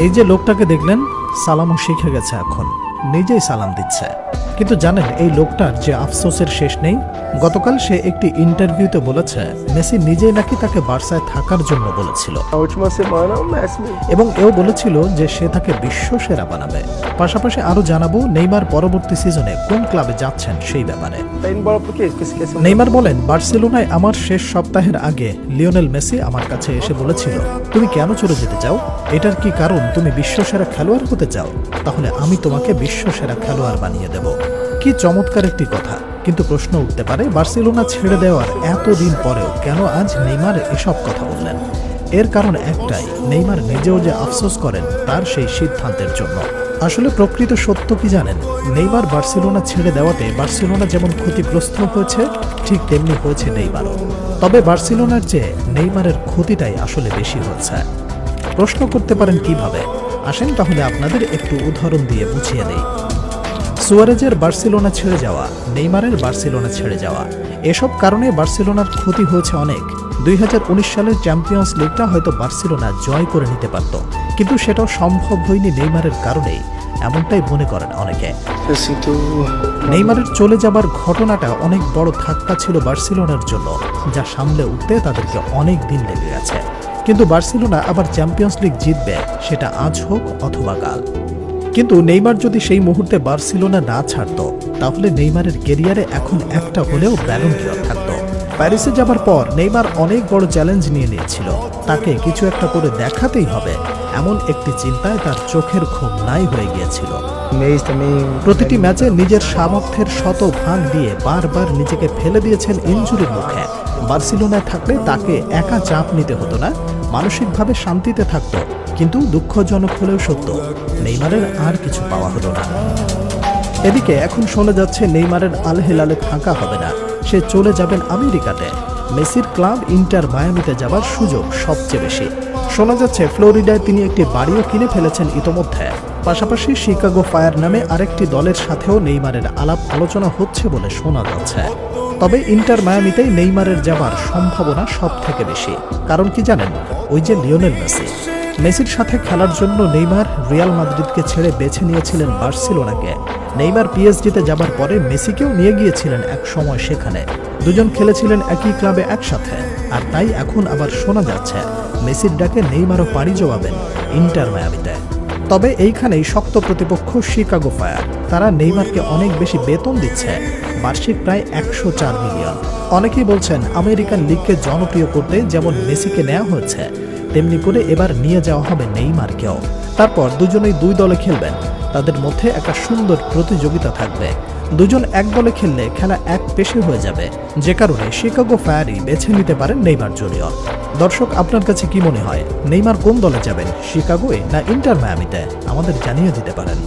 এই যে লোকটাকে দেখলেন, সালামও শিখে গেছে, এখন নিজেই সালাম দিচ্ছে। কিন্তু জানেন এই লোকটার যে আফসোসের শেষ নেই। গতকাল সে একটি ইন্টারভিউতে বলেছে মেসি নিজেই নাকি তাকে বার্সায় থাকার জন্য বলেছিল, এবং এও বলেছিল যে সে তাকে বিশ্ব সেরা বানাবে। পাশাপাশি আরো জানাবো নেইমার পরবর্তী সিজনে কোন ক্লাবে যাচ্ছেন সেই ব্যাপারে। নেইমার বলেন, বার্সেলোনায় আমার শেষ সপ্তাহের আগে লিওনেল মেসি আমার কাছে এসে বলেছিল, তুমি কেন চলে যেতে চাও? এটার কি কারণ তুমি বিশ্বসেরা খেলোয়াড় হতে চাও? তাহলে আমি তোমাকে বিশ্বসেরা খেলোয়াড় বানিয়ে দেব। কি চমৎকার একটি কথা। কিন্তু প্রশ্ন উঠতে পারে, বার্সেলোনা ছেড়ে দেওয়ার এতদিন পরেও কেন আজ নেইমার এসব কথা বললেন? এর কারণ একটাই, নেইমার নিজেও যে আফসোস করেন তার সেই সিদ্ধান্তের জন্য। আসলে প্রকৃত সত্য কি জানেন, নেইমার বার্সেলোনা ছেড়ে দেওয়াতে বার্সেলোনা যেমন ক্ষতিগ্রস্ত হয়েছে, ঠিক তেমনি হয়েছে নেইমারও। তবে বার্সেলোনার চেয়ে নেইমারের ক্ষতিটাই আসলে বেশি হচ্ছে। প্রশ্ন করতে পারেন কিভাবে? আসেন তাহলে আপনাদের একটু উদাহরণ দিয়ে বুঝিয়ে দেই। সুয়ারেজের বার্সেলোনা ছেড়ে যাওয়া, নেইমারের বার্সেলোনা ছেড়ে যাওয়া, এসব কারণে বার্সেলোনার ক্ষতি হয়েছে অনেক। 2019 সালের চ্যাম্পিয়ন্স লিগটা হয়তো বার্সেলোনা জয় করে নিতে পারত, কিন্তু সেটাও সম্ভব হয়নি নেইমারের কারণেই, এমনটাই মনে করেন অনেকে। নেইমারের চলে যাবার ঘটনাটা অনেক বড় ধাক্কা ছিল বার্সেলোনার জন্য, যা সামলে উঠতে তাদেরকে অনেক দিন লেগে গেছে। কিন্তু বার্সেলোনা আবার চ্যাম্পিয়ন্স লিগ জিতবে, সেটা আজ হোক অথবা কাল। কিন্তু নেইমার যদি সেই মুহূর্তে বার্সেলোনা না ছাড়ত, তাহলে নেইমারের ক্যারিয়ারে এখন একটা হলেও ব্যালন ডিওর থাকত। প্যারিসে যাবার পর নেইমার অনেক বড় চ্যালেঞ্জ নিয়েছিল, তাকে কিছু একটা করে দেখাতেই হবে, এমন একটি চিন্তায় তার চোখের ঘুম নাই হয়ে গিয়েছিল। প্রতিটি ম্যাচে নিজের সামর্থ্যের শত ভাগ দিয়ে বারবার নিজেকে ফেলে দিয়েছেন ইনজুরির মুখে। বার্সেলোনায় থাকলে তাকে একা চাপ নিতে হতো না, মানসিকভাবে শান্তিতে থাকতো। কিন্তু দুঃখজনক হলেও সত্য, নেইমারের আর কিছু পাওয়া হলো না। এদিকে এখন শোনা যাচ্ছে নেইমারের আল হিলালে থাকা হবে না, সে চলে যাবেন আমেরিকাতে। মেসির ক্লাব ইন্টার মায়ামিতে যাবার সুযোগ সবচেয়ে বেশি। শোনা যাচ্ছে ফ্লোরিডায় তিনি একটি বাড়িও কিনে ফেলেছেন ইতোমধ্যে। পাশাপাশি শিকাগো ফায়ার নামে আরেকটি দলের সাথেও নেইমারের আলাপ আলোচনা হচ্ছে বলে শোনা যাচ্ছে। তবে ইন্টার মায়ামিতেই নেইমারের যাবার সম্ভাবনা সব থেকে বেশি। কারণ কি জানেন, ওই যে লিওনেল মেসি। মেসির সাথে খেলার জন্য নেইমার রিয়াল মাদ্রিদকে ছেড়ে বেছে নিয়েছিলেন বার্সেলোনাকে। নেইমার পিএসজিতে যাবার পরে মেসিকেও নিয়ে গিয়েছিলেন এক সময় সেখানে, দুজন খেলেছিলেন একই ক্লাবে একসাথে। আর তাই এখন আবার শোনা যাচ্ছে মেসির ডাকে নেইমারও পাড়ি জমাবেন ইন্টার মায়ামিতে। তবে এইখানেই শক্ত প্রতিপক্ষ শিকাগো ফায়ার। তারা নেইমারকে অনেক বেশি বেতন দিচ্ছে, বার্ষিক প্রায় 104 মিলিয়ন। অনেকেই বলছেন আমেরিকান লিগকে জনপ্রিয় করতে যেমন মেসিকে নেওয়া হয়েছে, তেমনি করে এবার নিয়ে যাওয়া হবে নেইমারকেও। তারপর দুজনেই দুই দলে খেলবেন, তাদের মধ্যে একটা সুন্দর প্রতিযোগিতা থাকবে। দুজন এক দলে খেললে খেলা এক পেশে হয়ে যাবে, যে কারণে শিকাগো ফায়ারই বেছে নিতে পারেন নেইমার জুনিয়র। দর্শক, আপনার কাছে কি মনে হয়, নেইমার কোন দলে যাবেন, শিকাগোয় না ইন্টার মায়ামিতে? আমাদের জানিয়ে দিতে পারেন।